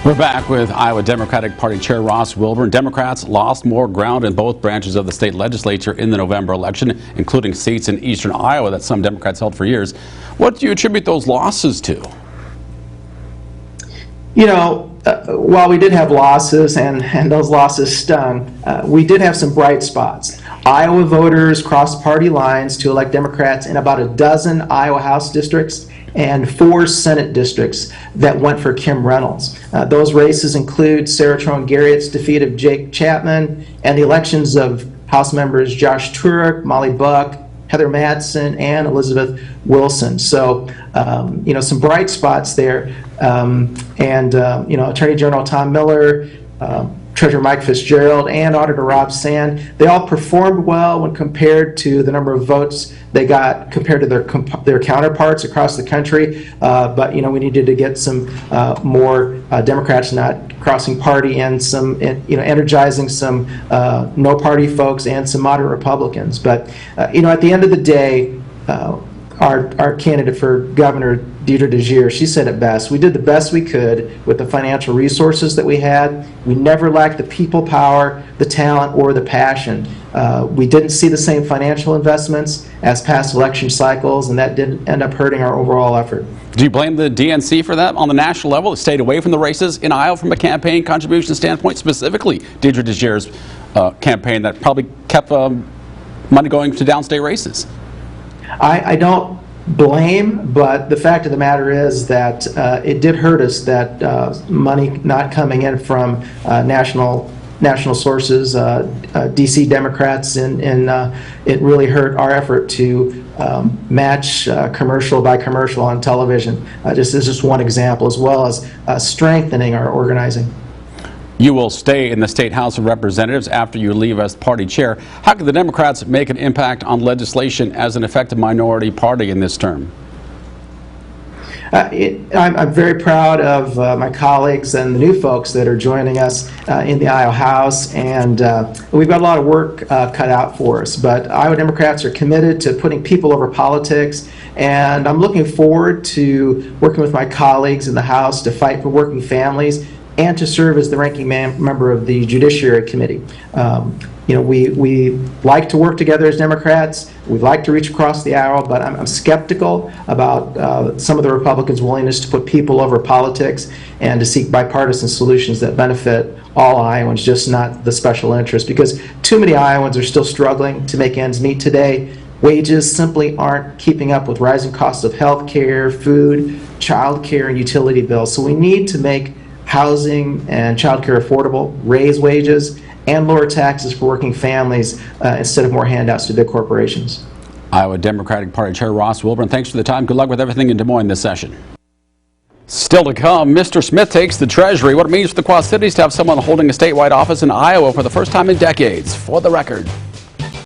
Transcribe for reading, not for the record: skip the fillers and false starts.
We're back with Iowa Democratic Party Chair Ross Wilburn. Democrats lost more ground in both branches of the state legislature in the November election, including seats in eastern Iowa that some Democrats held for years. What do you attribute those losses to? You know, while we did have losses and those losses stung, we did have some bright spots. Iowa voters crossed party lines to elect Democrats in about a dozen Iowa House districts and 4 Senate districts that went for Kim Reynolds. Those races include Sarah Trone Garrett's defeat of Jake Chapman and the elections of House members Josh Turek, Molly Buck, Heather Madsen, and Elizabeth Wilson. So, you know, some bright spots there. You know, Attorney General Tom Miller, Treasurer Mike Fitzgerald, and Auditor Rob Sand, they all performed well when compared to the number of votes they got compared to their counterparts across the country. But, you know, we needed to get some more Democrats not crossing party and some, you know, energizing some no party folks and some moderate Republicans. But, you know, at the end of the day, our candidate for governor, Deidre DeJear, she said it best. We did the best we could with the financial resources that we had. We never lacked the people power, the talent, or the passion. We didn't see the same financial investments as past election cycles, and that did end up hurting our overall effort. Do you blame the DNC for that on the national level? It stayed away from the races in Iowa from a campaign contribution standpoint, specifically Deidre DeJear's campaign that probably kept money going to downstate races. I don't blame, but the fact of the matter is that it did hurt us that money not coming in from national sources, DC Democrats, and it really hurt our effort to match commercial by commercial on television. This is just one example, as well as strengthening our organizing. You will stay in the State House of Representatives after you leave as party chair. How can the Democrats make an impact on legislation as an effective minority party in this term? I'm very proud of my colleagues and the new folks that are joining us in the Iowa House, and we've got a lot of work cut out for us. But Iowa Democrats are committed to putting people over politics, and I'm looking forward to working with my colleagues in the House to fight for working families and to serve as the ranking member of the Judiciary Committee. You know, we like to work together as Democrats. We'd like to reach across the aisle, but I'm skeptical about some of the Republicans' willingness to put people over politics and to seek bipartisan solutions that benefit all Iowans, just not the special interest, because too many Iowans are still struggling to make ends meet today. Wages simply aren't keeping up with rising costs of health care, food, child care, and utility bills. So we need to make housing and child care affordable, raise wages, and lower taxes for working families instead of more handouts to big corporations. Iowa Democratic Party Chair Ross Wilburn, thanks for the time. Good luck with everything in Des Moines this session. Still to come, Mr. Smith takes the Treasury. What it means for the Quad Cities to have someone holding a statewide office in Iowa for the first time in decades. For the record.